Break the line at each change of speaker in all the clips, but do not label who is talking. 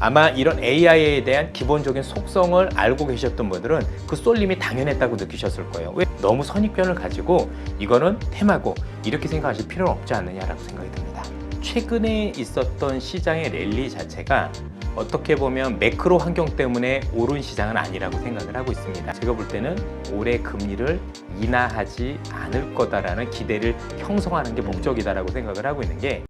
아마 이런 AI에 대한 기본적인 속성을 알고 계셨던 분들은 그 쏠림이 당연했다고 느끼셨을 거예요. 왜? 너무 선입견을 가지고 이거는 테마고 이렇게 생각하실 필요는 없지 않느냐라고 생각이 듭니다. 최근에 있었던 시장의 랠리 자체가 어떻게 보면 매크로 환경 때문에 오른 시장은 아니라고 생각을 하고 있습니다. 제가 볼 때는 올해 금리를 인하하지 않을 거다라는 기대를 형성하는 게 목적이다라고 생각을 하고 있는 게,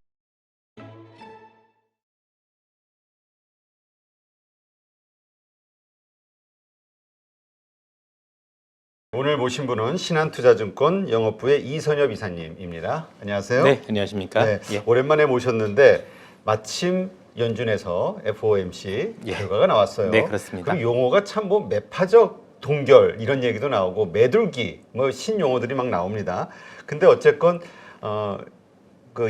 오늘 모신 분은 신한투자증권 영업부의 이선엽 이사님입니다. 안녕하세요.
네, 안녕하십니까?
네,
예.
오랜만에 모셨는데 마침 연준에서 FOMC
예.
결과가 나왔어요.
네, 그렇습니다.
그리고 용어가 참 뭐 매파적 동결 이런 얘기도 나오고 매둘기 뭐 신용어들이 막 나옵니다. 근데 어쨌건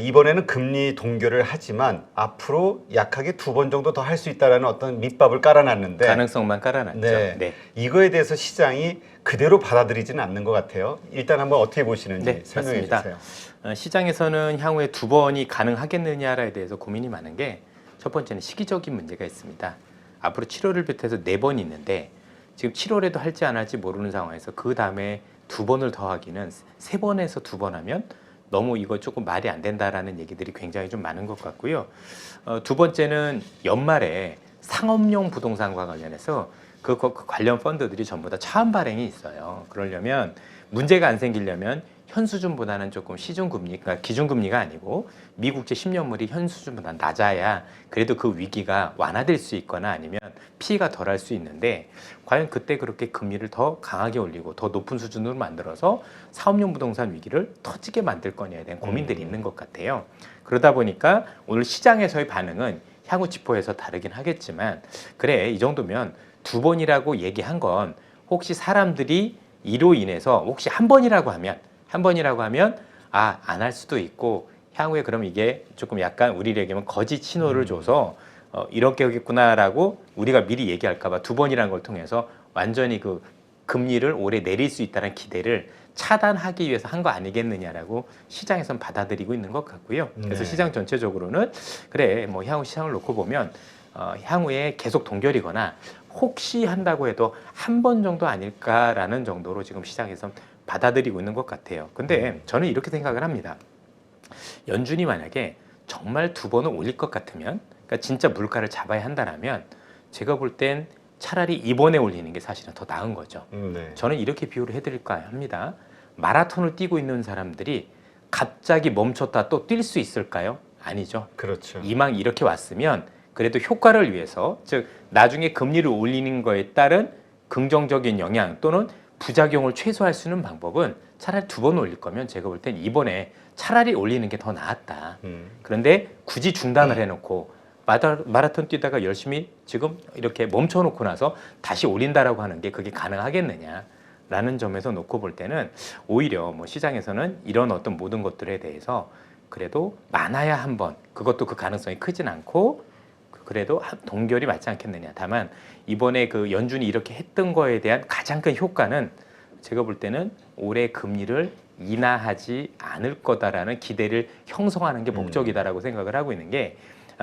이번에는 금리 동결을 하지만 앞으로 약하게 2번 정도 더 할 수 있다라는 어떤 밑밥을 깔아놨는데
가능성만 깔아놨죠.
네.
네.
이거에 대해서 시장이 그대로 받아들이지는 않는 것 같아요. 일단 한번 어떻게 보시는지
네,
설명해
맞습니다.
주세요.
시장에서는 향후에 2번이 가능하겠느냐에 대해서 고민이 많은 게, 첫 번째는 시기적인 문제가 있습니다. 앞으로 7월을 비롯해서 4번이 있는데 지금 7월에도 할지 안 할지 모르는 상황에서 그 다음에 2번을 더하기는 3번에서 2번 하면 너무 이거 조금 말이 안 된다라는 얘기들이 굉장히 좀 많은 것 같고요. 두 번째는 연말에 상업용 부동산과 관련해서 그 관련 펀드들이 전부 다 차환 발행이 있어요. 그러려면 문제가 안 생기려면 현 수준보다는 조금 시중금리, 그러니까 기준금리가 아니고 미국제 10년물이 현 수준보다 낮아야 그래도 그 위기가 완화될 수 있거나 아니면 피해가 덜할 수 있는데, 과연 그때 그렇게 금리를 더 강하게 올리고 더 높은 수준으로 만들어서 사업용 부동산 위기를 터지게 만들 거냐에 대한 고민들이 있는 것 같아요. 그러다 보니까 오늘 시장에서의 반응은 향후 지표에서 다르긴 하겠지만, 그래 이 정도면 2번이라고 얘기한 건 혹시 사람들이 이로 인해서 혹시 한 번이라고 하면 안 할 수도 있고, 향후에 그럼 이게 조금 약간 우리에게는 거짓 신호를 줘서 이렇게 하겠구나라고 우리가 미리 얘기할까 봐 2번이라는 걸 통해서 완전히 그 금리를 올해 내릴 수 있다는 기대를 차단하기 위해서 한 거 아니겠느냐라고 시장에선 받아들이고 있는 것 같고요. 그래서
네.
시장 전체적으로는 그래 뭐 향후 시장을 놓고 보면 향후에 계속 동결이거나 혹시 한다고 해도 한 번 정도 아닐까라는 정도로 지금 시장에서 받아들이고 있는 것 같아요. 근데 저는 이렇게 생각을 합니다. 연준이 만약에 정말 2번을 올릴 것 같으면, 그러니까 진짜 물가를 잡아야 한다면 제가 볼 땐 차라리 이번에 올리는 게 사실은 더 나은 거죠.
네.
저는 이렇게 비유를 해드릴까 합니다. 마라톤을 뛰고 있는 사람들이 갑자기 멈췄다 또 뛸 수 있을까요? 아니죠.
그렇죠.
이왕 이렇게 왔으면 그래도 효과를 위해서, 즉 나중에 금리를 올리는 거에 따른 긍정적인 영향 또는 부작용을 최소화할 수 있는 방법은 차라리 2번 올릴 거면 제가 볼 땐 이번에 차라리 올리는 게 더 나았다. 그런데 굳이 중단을 해놓고 마라톤 뛰다가 열심히 지금 이렇게 멈춰놓고 나서 다시 올린다라고 하는 게 그게 가능하겠느냐라는 점에서 놓고 볼 때는 오히려 뭐 시장에서는 이런 어떤 모든 것들에 대해서 그래도 많아야 한 번, 그것도 그 가능성이 크진 않고 그래도 동결이 맞지 않겠느냐. 다만 이번에 그 연준이 이렇게 했던 거에 대한 가장 큰 효과는 제가 볼 때는 올해 금리를 인하하지 않을 거다라는 기대를 형성하는 게 목적이다라고 생각을 하고 있는 게,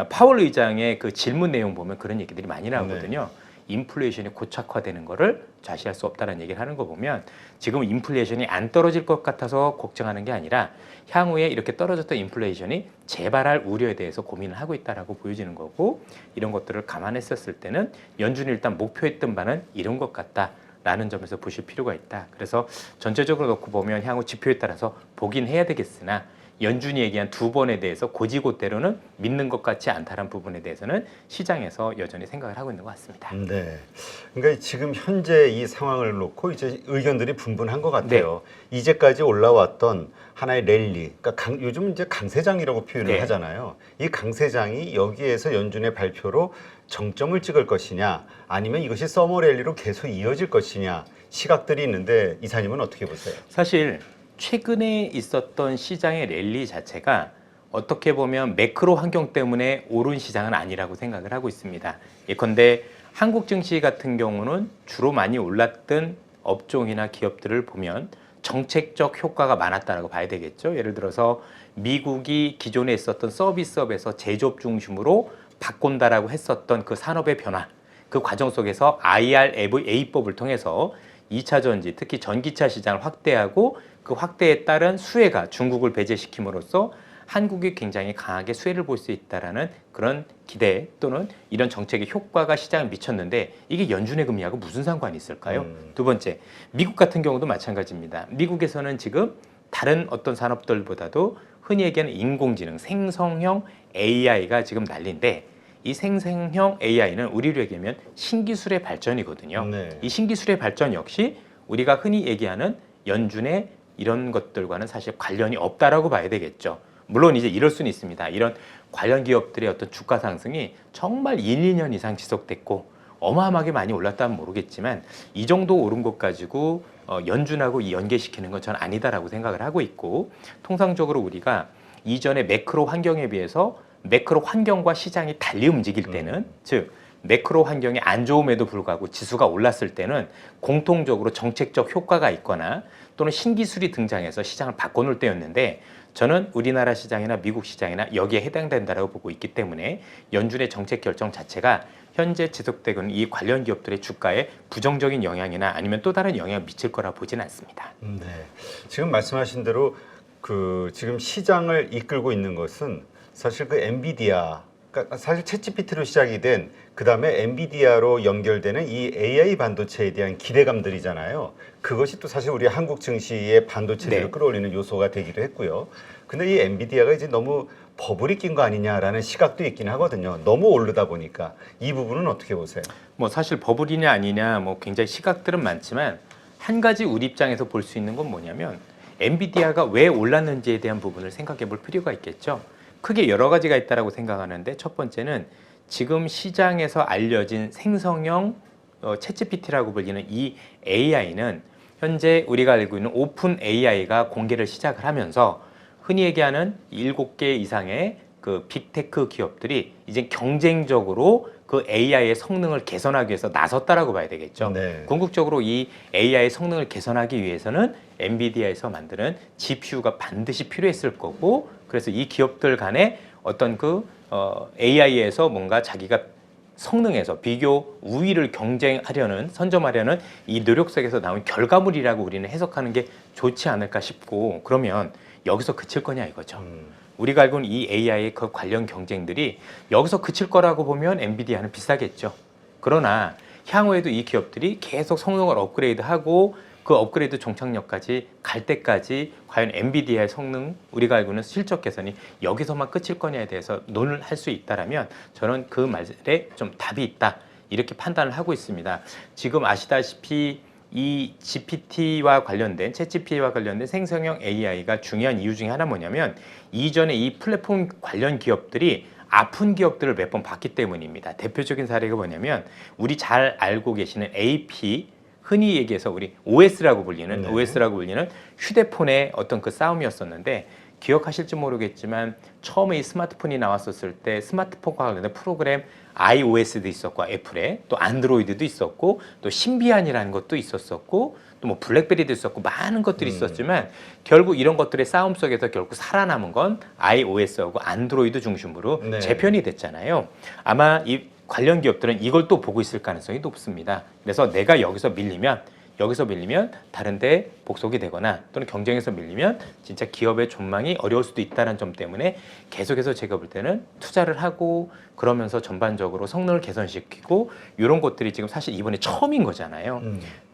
파월 의장의 그 질문 내용 보면 그런 얘기들이 많이 나오거든요. 인플레이션이 고착화되는 거를 좌시할 수 없다는 얘기를 하는 거 보면 지금 인플레이션이 안 떨어질 것 같아서 걱정하는 게 아니라 향후에 이렇게 떨어졌던 인플레이션이 재발할 우려에 대해서 고민을 하고 있다라고 보여지는 거고, 이런 것들을 감안했었을 때는 연준이 일단 목표했던 바는 이런 것 같다라는 점에서 보실 필요가 있다. 그래서 전체적으로 놓고 보면 향후 지표에 따라서 보긴 해야 되겠으나 연준이 얘기한 2번에 대해서 고지고대로는 믿는 것 같지 않다는 부분에 대해서는 시장에서 여전히 생각을 하고 있는 것 같습니다.
네. 그러니까 지금 현재 이 상황을 놓고 이제 의견들이 분분한 것 같아요. 이제까지 올라왔던 하나의 랠리, 그러니까 요즘 이제 강세장이라고 표현을 하잖아요. 이 강세장이 여기에서 연준의 발표로 정점을 찍을 것이냐, 아니면 이것이 서머 랠리로 계속 이어질 것이냐, 시각들이 있는데 이사님은 어떻게 보세요?
사실 최근에 있었던 시장의 랠리 자체가 어떻게 보면 매크로 환경 때문에 오른 시장은 아니라고 생각을 하고 있습니다. 예컨대 한국 증시 같은 경우는 주로 많이 올랐던 업종이나 기업들을 보면 정책적 효과가 많았다라고 봐야 되겠죠. 예를 들어서 미국이 기존에 있었던 서비스업에서 제조업 중심으로 바꾼다라고 했었던 그 산업의 변화, 그 과정 속에서 IRA법을 통해서 2차 전지, 특히 전기차 시장을 확대하고 그 확대에 따른 수혜가 중국을 배제시킴으로써 한국이 굉장히 강하게 수혜를 볼 수 있다라는 그런 기대 또는 이런 정책의 효과가 시장에 미쳤는데 이게 연준의 금리하고 무슨 상관이 있을까요? 두 번째, 미국 같은 경우도 마찬가지입니다. 미국에서는 지금 다른 어떤 산업들보다도 흔히 얘기하는 인공지능, 생성형 AI가 지금 난리인데 이 생성형 AI는 우리로 얘기하면 신기술의 발전이거든요.
네.
이 신기술의 발전 역시 우리가 흔히 얘기하는 연준의 이런 것들과는 사실 관련이 없다라고 봐야 되겠죠. 물론 이제 이럴 수는 있습니다. 이런 관련 기업들의 어떤 주가 상승이 정말 1, 2년 이상 지속됐고 어마어마하게 많이 올랐다면 모르겠지만 이 정도 오른 것 가지고 연준하고 이 연계시키는 건 저는 아니다라고 생각을 하고 있고 통상적으로 우리가 이전의 매크로 환경에 비해서 매크로 환경과 시장이 달리 움직일 때는 즉 매크로 환경이 안 좋음에도 불구하고 지수가 올랐을 때는 공통적으로 정책적 효과가 있거나 또는 신기술이 등장해서 시장을 바꿔놓을 때였는데 저는 우리나라 시장이나 미국 시장이나 여기에 해당된다라고 보고 있기 때문에 연준의 정책 결정 자체가 현재 지속되고 있는 이 관련 기업들의 주가에 부정적인 영향이나 아니면 또 다른 영향을 미칠 거라 보지는 않습니다.
네. 지금 말씀하신 대로 그 지금 시장을 이끌고 있는 것은 사실 그 엔비디아, 그러니까 사실 챗GPT로 시작이 된 그다음에 엔비디아로 연결되는 이 AI 반도체에 대한 기대감들이잖아요. 그것이 또 사실 우리 한국 증시의 반도체를
네.
끌어올리는 요소가 되기도 했고요. 근데 이 엔비디아가 이제 너무 버블이 낀 거 아니냐라는 시각도 있긴 하거든요. 너무 오르다 보니까 이 부분은 어떻게 보세요?
뭐 사실 버블이냐 아니냐 뭐 굉장히 시각들은 많지만 한 가지 우리 입장에서 볼 수 있는 건 뭐냐면 엔비디아가 왜 올랐는지에 대한 부분을 생각해 볼 필요가 있겠죠. 크게 여러 가지가 있다라고 생각하는데 첫 번째는 지금 시장에서 알려진 생성형 챗GPT라고 불리는 이 AI는 현재 우리가 알고 있는 오픈 AI가 공개를 시작을 하면서 흔히 얘기하는 7개 이상의 그 빅테크 기업들이 이제 경쟁적으로 그 AI의 성능을 개선하기 위해서 나섰다라고 봐야 되겠죠.
네.
궁극적으로 이 AI의 성능을 개선하기 위해서는 엔비디아에서 만드는 GPU가 반드시 필요했을 거고 그래서 이 기업들 간에 어떤 그 AI에서 뭔가 자기가 성능에서 비교 우위를 경쟁하려는 선점하려는 이 노력 속에서 나온 결과물이라고 우리는 해석하는 게 좋지 않을까 싶고 그러면 여기서 그칠 거냐 이거죠. 우리가 알고 있는 이 AI의 그 관련 경쟁들이 여기서 그칠 거라고 보면 엔비디아는 비싸겠죠. 그러나 향후에도 이 기업들이 계속 성능을 업그레이드하고 그 업그레이드 종착역까지 갈 때까지 과연 엔비디아의 성능, 우리가 알고 있는 실적 개선이 여기서만 끝일 거냐에 대해서 논을 할 수 있다라면 저는 그 말에 좀 답이 있다 이렇게 판단을 하고 있습니다. 지금 아시다시피 이 GPT와 관련된 챗GPT와 관련된 생성형 AI가 중요한 이유 중에 하나 뭐냐면 이전에 이 플랫폼 관련 기업들이 아픈 기업들을 몇 번 봤기 때문입니다. 대표적인 사례가 뭐냐면 우리 잘 알고 계시는 AP 흔히 얘기해서 우리 OS라고 불리는 휴대폰의 어떤 그 싸움이었었는데 기억하실지 모르겠지만 처음에 이 스마트폰이 나왔었을 때 스마트폰과 관련된 프로그램 iOS도 있었고 애플에 또 안드로이드도 있었고 또 신비안이라는 것도 있었었고 또 뭐 블랙베리도 있었고 많은 것들이 있었지만 결국 이런 것들의 싸움 속에서 결국 살아남은 건 iOS하고 안드로이드 중심으로
네.
재편이 됐잖아요. 아마 이 관련 기업들은 이걸 또 보고 있을 가능성이 높습니다. 그래서 내가 여기서 밀리면 다른 데 복속이 되거나 또는 경쟁에서 밀리면 진짜 기업의 전망이 어려울 수도 있다는 점 때문에 계속해서 제가 볼 때는 투자를 하고 그러면서 전반적으로 성능을 개선시키고 이런 것들이 지금 사실 이번에 처음인 거잖아요.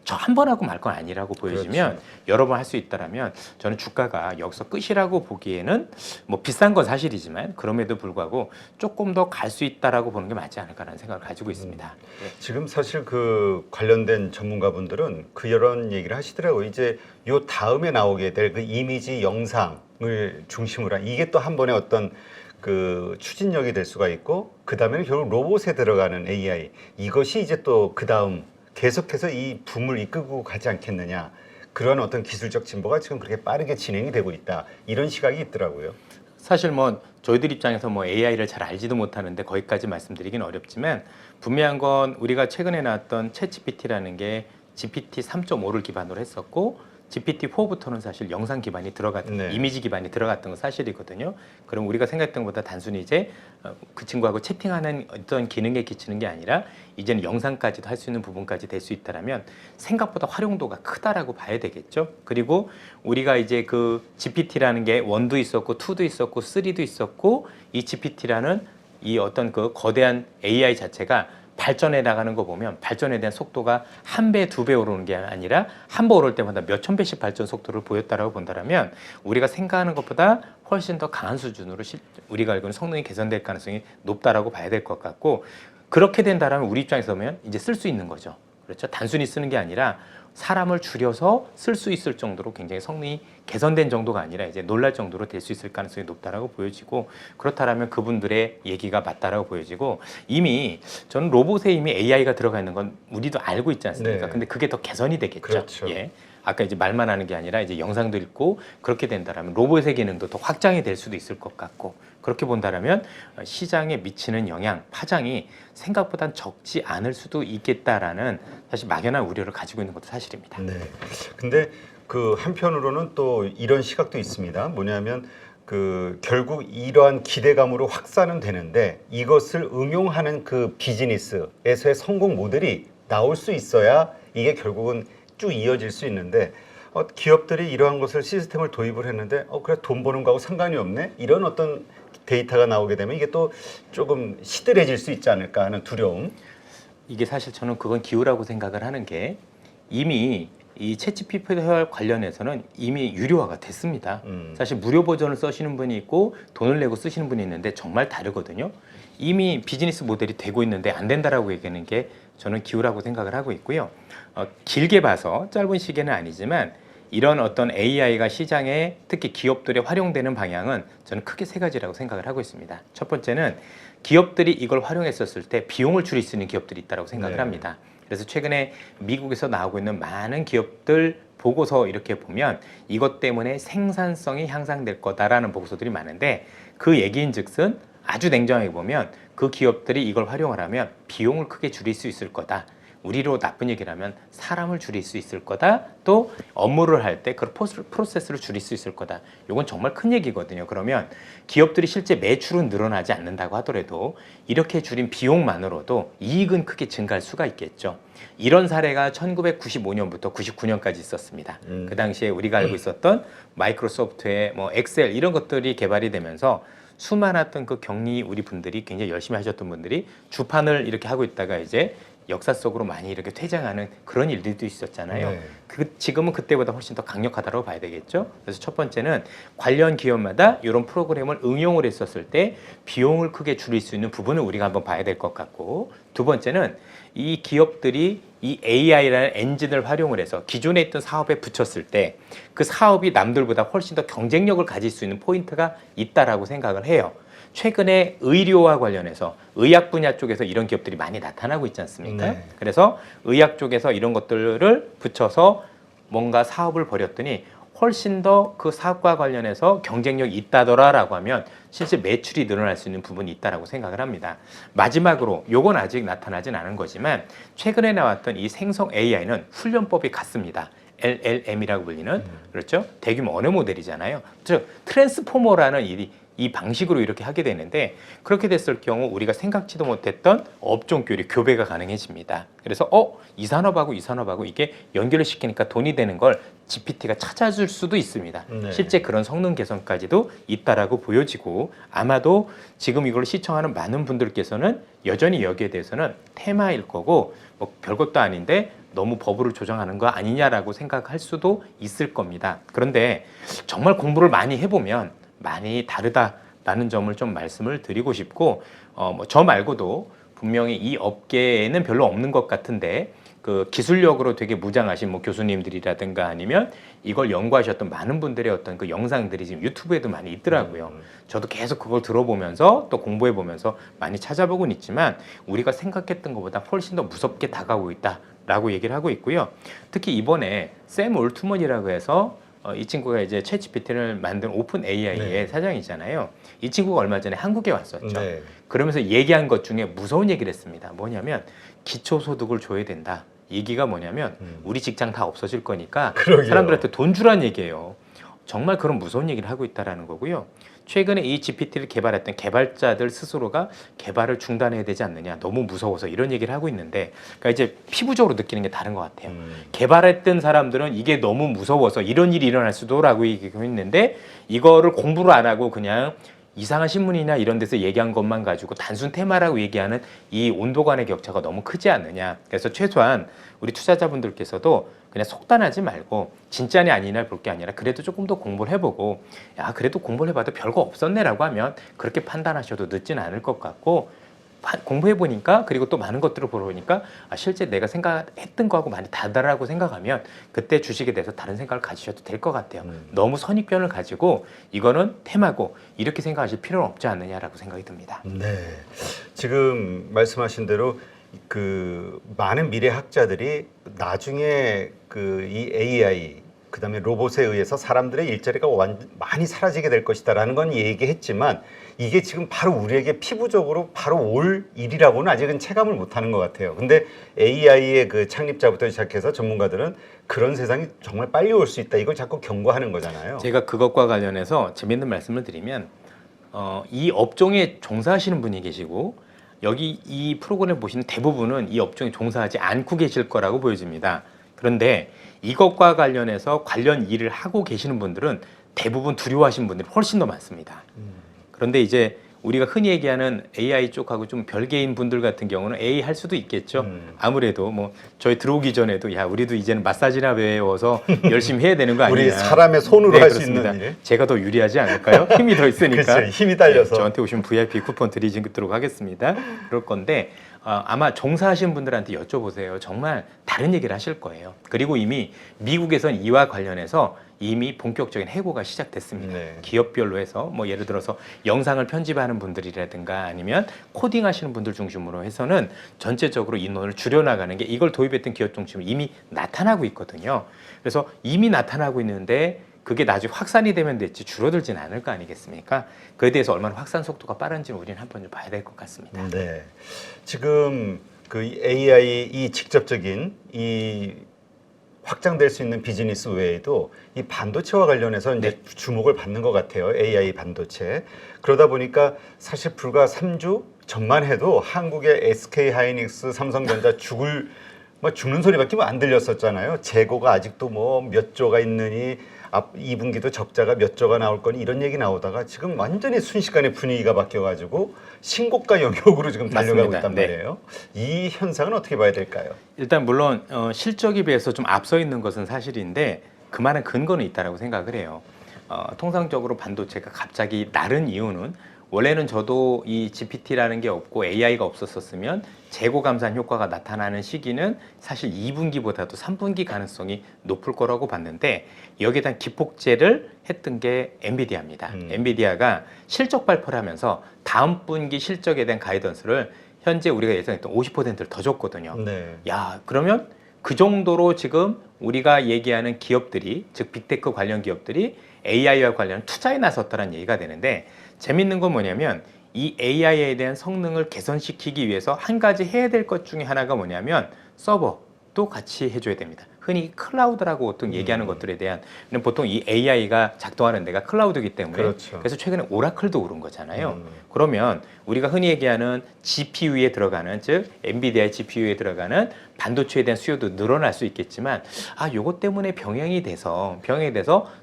저 한 번 하고 말 건 아니라고 보여지면
그렇죠.
여러 번 할 수 있다라면 저는 주가가 여기서 끝이라고 보기에는 뭐 비싼 건 사실이지만 그럼에도 불구하고 조금 더 갈 수 있다라고 보는 게 맞지 않을까라는 생각을 가지고 있습니다. 네.
지금 사실 그 관련된 전문가분들은 그 이런 얘기를 하시더라고요. 이제 요 다음에 나오게 될 그 이미지 영상을 중심으로 한 이게 또 한 번의 어떤 그 추진력이 될 수가 있고 그 다음에는 결국 로봇에 들어가는 AI 이것이 이제 또 그 다음 계속해서 이 붐을 이끌고 가지 않겠느냐 그런 어떤 기술적 진보가 지금 그렇게 빠르게 진행이 되고 있다 이런 시각이 있더라고요.
사실 뭐 저희들 입장에서 뭐 AI를 잘 알지도 못하는데 거기까지 말씀드리긴 어렵지만 분명한 건 우리가 최근에 나왔던 챗GPT라는 게 GPT 3.5를 기반으로 했었고 GPT-4부터는 사실 영상 기반이 들어갔던
네.
이미지 기반이 들어갔던 건 사실이거든요. 그럼 우리가 생각했던 것보다 단순히 이제 그 친구하고 채팅하는 어떤 기능에 기치는 게 아니라 이제는 영상까지도 할 수 있는 부분까지 될 수 있다라면 생각보다 활용도가 크다라고 봐야 되겠죠. 그리고 우리가 이제 그 GPT라는 게 1도 있었고 2도 있었고 3도 있었고 이 GPT라는 이 어떤 그 거대한 AI 자체가 발전해 나가는 거 보면 발전에 대한 속도가 1배, 2배 오르는 게 아니라 한 번 오를 때마다 몇천 배씩 발전 속도를 보였다라고 본다면 우리가 생각하는 것보다 훨씬 더 강한 수준으로 우리가 알고 있는 성능이 개선될 가능성이 높다라고 봐야 될 것 같고 그렇게 된다라면 우리 입장에서 보면 이제 쓸 수 있는 거죠. 그렇죠? 단순히 쓰는 게 아니라 사람을 줄여서 쓸 수 있을 정도로 굉장히 성능이 개선된 정도가 아니라 이제 놀랄 정도로 될 수 있을 가능성이 높다라고 보여지고 그렇다라면 그분들의 얘기가 맞다라고 보여지고 이미 저는 로봇에 이미 AI가 들어가 있는 건 우리도 알고 있지 않습니까?
네.
근데 그게 더 개선이 되겠죠.
그렇죠.
예. 아까 이제 말만 하는 게 아니라 이제 영상도 있고 그렇게 된다라면 로봇의 기능도 더 확장이 될 수도 있을 것 같고 그렇게 본다라면 시장에 미치는 영향, 파장이 생각보단 적지 않을 수도 있겠다라는 사실 막연한 우려를 가지고 있는 것도 사실입니다.
네. 근데 그 한편으로는 또 이런 시각도 있습니다. 뭐냐면 그 결국 이러한 기대감으로 확산은 되는데 이것을 응용하는 그 비즈니스에서의 성공 모델이 나올 수 있어야 이게 결국은 쭉 이어질 수 있는데 기업들이 이러한 것을 시스템을 도입을 했는데 그래 돈 버는 거하고 상관이 없네 이런 어떤 데이터가 나오게 되면 이게 또 조금 시들해질 수 있지 않을까 하는 두려움.
이게 사실 저는 그건 기우라고 생각을 하는 게 이미 이 챗GPT 관련해서는 이미 유료화가 됐습니다. 사실 무료 버전을 쓰시는 분이 있고 돈을 내고 쓰시는 분이 있는데 정말 다르거든요. 이미 비즈니스 모델이 되고 있는데 안 된다라고 얘기하는 게 저는 기우라고 생각을 하고 있고요. 길게 봐서 짧은 시기는 아니지만 이런 어떤 AI가 시장에 특히 기업들에 활용되는 방향은 저는 크게 세 가지라고 생각을 하고 있습니다. 첫 번째는 기업들이 이걸 활용했었을 때 비용을 줄일 수 있는 기업들이 있다고 생각을
네.
합니다. 그래서 최근에 미국에서 나오고 있는 많은 기업들 보고서 이렇게 보면 이것 때문에 생산성이 향상될 거다라는 보고서들이 많은데 그 얘기인즉슨 아주 냉정하게 보면 그 기업들이 이걸 활용을 하면 비용을 크게 줄일 수 있을 거다. 우리로 나쁜 얘기를 하면 사람을 줄일 수 있을 거다. 또 업무를 할 때 그 프로세스를 줄일 수 있을 거다. 이건 정말 큰 얘기거든요. 그러면 기업들이 실제 매출은 늘어나지 않는다고 하더라도 이렇게 줄인 비용만으로도 이익은 크게 증가할 수가 있겠죠. 이런 사례가 1995년부터 99년까지 있었습니다. 그 당시에 우리가 알고 있었던 마이크로소프트의 뭐 엑셀 이런 것들이 개발이 되면서 수많았던 그 격리 우리 분들이 굉장히 열심히 하셨던 분들이 주판을 이렇게 하고 있다가 이제 역사 속으로 많이 이렇게 퇴장하는 그런 일들도 있었잖아요.
네.
지금은 그때보다 훨씬 더 강력하다고 봐야 되겠죠. 그래서 첫 번째는 관련 기업마다 이런 프로그램을 응용을 했었을 때 비용을 크게 줄일 수 있는 부분을 우리가 한번 봐야 될 것 같고 두 번째는 이 기업들이 이 AI라는 엔진을 활용을 해서 기존에 있던 사업에 붙였을 때 그 사업이 남들보다 훨씬 더 경쟁력을 가질 수 있는 포인트가 있다라고 생각을 해요. 최근에 의료와 관련해서 의학 분야 쪽에서 이런 기업들이 많이 나타나고 있지 않습니까?
네.
그래서 의학 쪽에서 이런 것들을 붙여서 뭔가 사업을 벌였더니 훨씬 더 그 사업과 관련해서 경쟁력이 있다더라라고 하면 실제 매출이 늘어날 수 있는 부분이 있다라고 생각을 합니다. 마지막으로 요건 아직 나타나진 않은 거지만 최근에 나왔던 이 생성 AI는 훈련법이 같습니다. LLM이라고 불리는 그렇죠? 대규모 언어 모델이잖아요. 즉 트랜스포머라는 이 방식으로 이렇게 하게 되는데 그렇게 됐을 경우 우리가 생각지도 못했던 업종 교배가 가능해집니다. 그래서 이 산업하고 이 산업하고 이게 연결을 시키니까 돈이 되는 걸 GPT가 찾아줄 수도 있습니다.
네.
실제 그런 성능 개선까지도 있다라고 보여지고 아마도 지금 이걸 시청하는 많은 분들께서는 여전히 여기에 대해서는 테마일 거고 뭐 별것도 아닌데 너무 법으로 조정하는 거 아니냐라고 생각할 수도 있을 겁니다. 그런데 정말 공부를 많이 해보면 많이 다르다라는 점을 좀 말씀을 드리고 싶고 뭐 저 말고도 분명히 이 업계에는 별로 없는 것 같은데 그 기술력으로 되게 무장하신 뭐 교수님들이라든가 아니면 이걸 연구하셨던 많은 분들의 어떤 그 영상들이 지금 유튜브에도 많이 있더라고요. 저도 계속 그걸 들어보면서 또 공부해 보면서 많이 찾아보곤 있지만 우리가 생각했던 것보다 훨씬 더 무섭게 다가오고 있다라고 얘기를 하고 있고요. 특히 이번에 샘 올트먼이라고 해서 이 친구가 이제 챗GPT를 만든 오픈 AI의
네.
사장이잖아요. 이 친구가 얼마 전에 한국에 왔었죠.
네.
그러면서 얘기한 것 중에 무서운 얘기를 했습니다. 뭐냐면 기초소득을 줘야 된다. 얘기가 뭐냐면 우리 직장 다 없어질 거니까
그러게요.
사람들한테 돈 주란 얘기예요. 정말 그런 무서운 얘기를 하고 있다라는 거고요. 최근에 이 GPT를 개발했던 개발자들 스스로가 개발을 중단해야 되지 않느냐, 너무 무서워서 이런 얘기를 하고 있는데, 그러니까 이제 피부적으로 느끼는 게 다른 것 같아요. 개발했던 사람들은 이게 너무 무서워서 이런 일이 일어날 수도라고 얘기하고 있는데, 이거를 공부를 안 하고 그냥 이상한 신문이나 이런 데서 얘기한 것만 가지고 단순 테마라고 얘기하는 이 온도 간의 격차가 너무 크지 않느냐. 그래서 최소한 우리 투자자분들께서도 그냥 속단하지 말고 진짜냐 아니냐 볼 게 아니라 그래도 조금 더 공부를 해보고, 야 그래도 공부를 해봐도 별거 없었네라고 하면 그렇게 판단하셔도 늦지는 않을 것 같고, 공부해보니까 그리고 또 많은 것들을 보니까 실제 내가 생각했던 거하고 많이 다르다고 생각하면 그때 주식에 대해서 다른 생각을 가지셔도 될 것 같아요. 너무 선입견을 가지고 이거는 테마고 이렇게 생각하실 필요는 없지 않느냐라고 생각이 듭니다.
네, 지금 말씀하신 대로 그 많은 미래 학자들이 나중에 그 이 AI 그다음에 로봇에 의해서 사람들의 일자리가 많이 사라지게 될 것이다라는 건 얘기했지만, 이게 지금 바로 우리에게 피부적으로 바로 올 일이라고는 아직은 체감을 못하는 것 같아요. 근데 AI의 그 창립자부터 시작해서 전문가들은 그런 세상이 정말 빨리 올 수 있다, 이걸 자꾸 경고하는 거잖아요.
제가 그것과 관련해서 재미있는 말씀을 드리면, 이 업종에 종사하시는 분이 계시고 여기 이 프로그램을 보시는 대부분은 이 업종에 종사하지 않고 계실 거라고 보여집니다. 그런데 이것과 관련해서 관련 일을 하고 계시는 분들은 대부분 두려워하시는 분들이 훨씬 더 많습니다. 그런데 이제 우리가 흔히 얘기하는 AI 쪽하고 좀 별개인 분들 같은 경우는 AI 할 수도 있겠죠. 아무래도 뭐 저희 들어오기 전에도 야 우리도 이제는 마사지나 배워서 열심히 해야 되는 거 아니냐.
우리 사람의 손으로
네,
할 수
그렇습니다.
있는 일.
제가 더 유리하지 않을까요? 힘이 더 있으니까.
그렇죠. 힘이 달려서.
네, 저한테 오시면 VIP 쿠폰 드리도록 하겠습니다. 그럴 건데 아마 종사하시는 분들한테 여쭤보세요. 정말 다른 얘기를 하실 거예요. 그리고 이미 미국에선 이와 관련해서 이미 본격적인 해고가 시작됐습니다.
네.
기업별로 해서 뭐 예를 들어서 영상을 편집하는 분들이라든가 아니면 코딩하시는 분들 중심으로 해서는 전체적으로 인원을 줄여나가는 게, 이걸 도입했던 기업 중심으로 이미 나타나고 있거든요. 그래서 이미 나타나고 있는데 그게 나중에 확산이 되면 됐지 줄어들지는 않을 거 아니겠습니까? 그에 대해서 얼마나 확산 속도가 빠른지는 우리는 한번 좀 봐야 될 것 같습니다.
네. 지금 그 AI 이 직접적인 이 확장될 수 있는 비즈니스 외에도 이 반도체와 관련해서 이제 주목을 받는 것 같아요. AI 반도체. 그러다 보니까 사실 불과 3주 전만 해도 한국의 SK 하이닉스, 삼성전자 죽는 소리밖에 안 들렸었잖아요. 재고가 아직도 뭐 몇 조가 있느니 2분기도 적자가 몇 조가 나올 거니 이런 얘기 나오다가 지금 완전히 순식간에 분위기가 바뀌어가지고 신고가 영역으로 지금 달려가고
맞습니다.
있단
네.
말이에요. 이 현상은 어떻게 봐야 될까요?
일단 물론 실적에 비해서 좀 앞서 있는 것은 사실인데 그만한 근거는 있다라고 생각을 해요. 통상적으로 반도체가 갑자기 나른 이유는, 원래는 저도 이 GPT라는 게 없고 AI가 없었으면 재고 감산 효과가 나타나는 시기는 사실 2분기보다도 3분기 가능성이 높을 거라고 봤는데, 여기에 대한 기폭제를 했던 게 엔비디아입니다. 엔비디아가 실적 발표를 하면서 다음 분기 실적에 대한 가이던스를 현재 우리가 예상했던 50%를 더 줬거든요.
네.
야, 그러면 그 정도로 지금 우리가 얘기하는 기업들이, 즉 빅테크 관련 기업들이 AI와 관련 투자에 나섰다는 얘기가 되는데, 재밌는 건 뭐냐면 이 AI에 대한 성능을 개선시키기 위해서 한 가지 해야 될 것 중에 하나가 뭐냐면 서버도 같이 해줘야 됩니다. 흔히 클라우드라고 보통 얘기하는 것들에 대한, 보통 이 AI가 작동하는 데가 클라우드이기 때문에,
그렇죠.
그래서 최근에 오라클도 오른 거잖아요. 그러면 우리가 흔히 얘기하는 GPU에 들어가는, 즉 엔비디아의 GPU에 들어가는 반도체에 대한 수요도 늘어날 수 있겠지만, 요것 때문에 병행이 돼서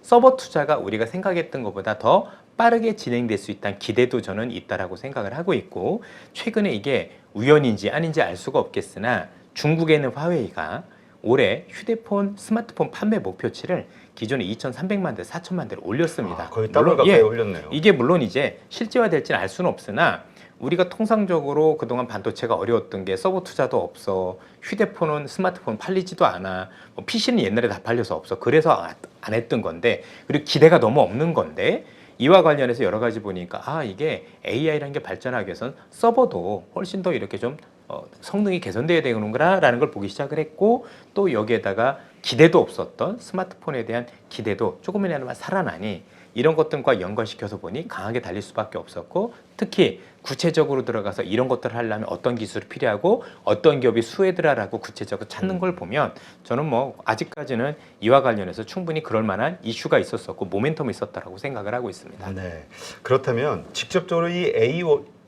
서버 투자가 우리가 생각했던 것보다 더 빠르게 진행될 수 있다는 기대도 저는 있다라고 생각을 하고 있고, 최근에 이게 우연인지 아닌지 알 수가 없겠으나 중국에 있는 화웨이가 올해 휴대폰, 스마트폰 판매 목표치를 기존에 2,300만 대, 4천만 대를 올렸습니다.
거의 더블 가까이 올렸네요.
이게 물론 이제 실제화될지는 알 수는 없으나, 우리가 통상적으로 그동안 반도체가 어려웠던 게 서버 투자도 없어, 휴대폰은 스마트폰 팔리지도 않아, 뭐 PC는 옛날에 다 팔려서 없어, 그래서 안 했던 건데, 그리고 기대가 너무 없는 건데, 이와 관련해서 여러 가지 보니까 이게 AI라는 게 발전하기 위해서는 서버도 훨씬 더 이렇게 좀 성능이 개선돼야 되는구나라는 걸 보기 시작을 했고, 또 여기에다가 기대도 없었던 스마트폰에 대한 기대도 조금이나마 살아나니 이런 것들과 연관시켜서 보니 강하게 달릴 수밖에 없었고 특히 구체적으로 들어가서 이런 것들을 하려면 어떤 기술이 필요하고 어떤 기업이 수혜드라라고 구체적으로 찾는 걸 보면 저는 뭐 아직까지는 이와 관련해서 충분히 그럴 만한 이슈가 있었었고 모멘텀이 있었다라고 생각을 하고 있습니다.
네. 그렇다면 직접적으로 이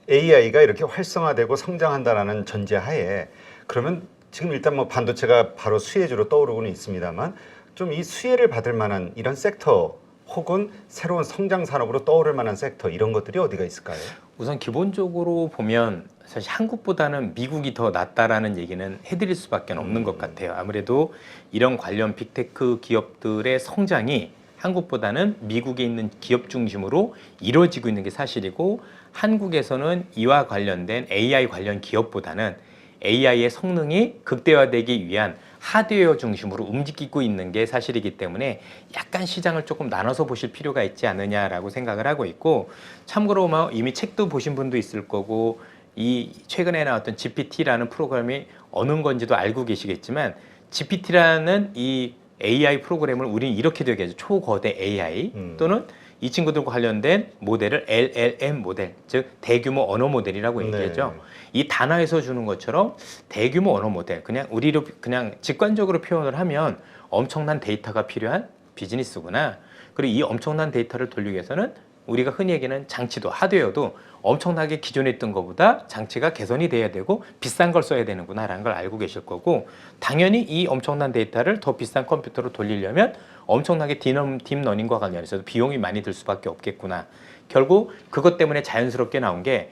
AI가 이렇게 활성화되고 성장한다라는 전제하에 그러면 지금 일단 뭐 반도체가 바로 수혜주로 떠오르고는 있습니다만 좀 이 수혜를 받을 만한 이런 섹터 혹은 새로운 성장 산업으로 떠오를 만한 섹터 이런 것들이 어디가 있을까요?
우선 기본적으로 보면 사실 한국보다는 미국이 더 낫다라는 얘기는 해드릴 수밖에 없는 것 같아요. 아무래도 이런 관련 빅테크 기업들의 성장이 한국보다는 미국에 있는 기업 중심으로 이루어지고 있는 게 사실이고 한국에서는 이와 관련된 AI 관련 기업보다는 AI의 성능이 극대화되기 위한 하드웨어 중심으로 움직이고 있는 게 사실이기 때문에 약간 시장을 조금 나눠서 보실 필요가 있지 않느냐라고 생각을 하고 있고 참고로 뭐 이미 책도 보신 분도 있을 거고 이 최근에 나왔던 GPT라는 프로그램이 어느 건지도 알고 계시겠지만 GPT라는 이 AI 프로그램을 우리는 이렇게 되겠죠. 초거대 AI 또는 이 친구들과 관련된 모델을 LLM 모델, 즉 대규모 언어 모델이라고 얘기하죠.
네.
이 단어에서 주는 것처럼 대규모 언어 모델, 그냥 우리로 그냥 직관적으로 표현을 하면 엄청난 데이터가 필요한 비즈니스구나. 그리고 이 엄청난 데이터를 돌리기 위해서는 우리가 흔히 얘기하는 장치도 하드웨어도 엄청나게 기존에 있던 것보다 장치가 개선이 돼야 되고 비싼 걸 써야 되는구나라는 걸 알고 계실 거고 당연히 이 엄청난 데이터를 더 비싼 컴퓨터로 돌리려면 엄청나게 딥러닝과 관련해서 비용이 많이 들 수밖에 없겠구나. 결국 그것 때문에 자연스럽게 나온 게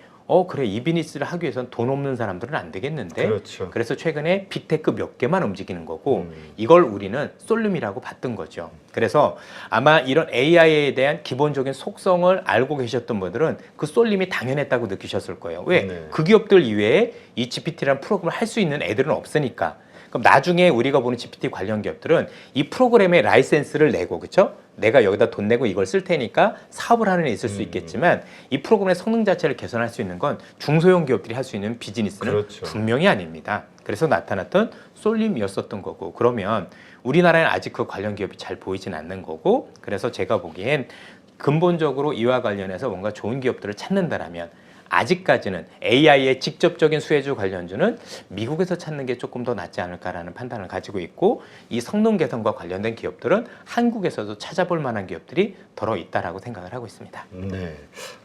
그래 이 비즈니스를 하기 위해서는 돈 없는 사람들은 안 되겠는데
그렇죠.
그래서 최근에 빅테크 몇 개만 움직이는 거고 이걸 우리는 솔룸이라고 봤던 거죠. 그래서 아마 이런 AI에 대한 기본적인 속성을 알고 계셨던 분들은 그 솔림이 당연했다고 느끼셨을 거예요. 왜?
네.
그 기업들 이외에 이 GPT라는 프로그램을 할 수 있는 애들은 없으니까. 그럼 나중에 우리가 보는 GPT 관련 기업들은 이 프로그램의 라이센스를 내고 그렇죠? 내가 여기다 돈 내고 이걸 쓸 테니까 사업을 하는 애 있을 수 있겠지만 이 프로그램의 성능 자체를 개선할 수 있는 건 중소형 기업들이 할 수 있는 비즈니스는
그렇죠.
분명히 아닙니다. 그래서 나타났던 쏠림이었었던 거고 그러면 우리나라에는 아직 그 관련 기업이 잘 보이진 않는 거고 그래서 제가 보기엔 근본적으로 이와 관련해서 뭔가 좋은 기업들을 찾는다라면 아직까지는 AI의 직접적인 수혜주 관련주는 미국에서 찾는 게 조금 더 낫지 않을까라는 판단을 가지고 있고 이 성능 개선과 관련된 기업들은 한국에서도 찾아볼 만한 기업들이 더러 있다라고 생각을 하고 있습니다.
네.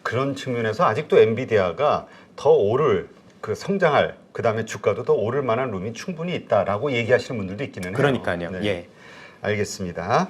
그런 측면에서 아직도 엔비디아가 더 오를 성장할 그다음에 주가도 더 오를 만한 룸이 충분히 있다라고 얘기하시는 분들도 있기는 해요.
그러니까요.
네.
예.
알겠습니다.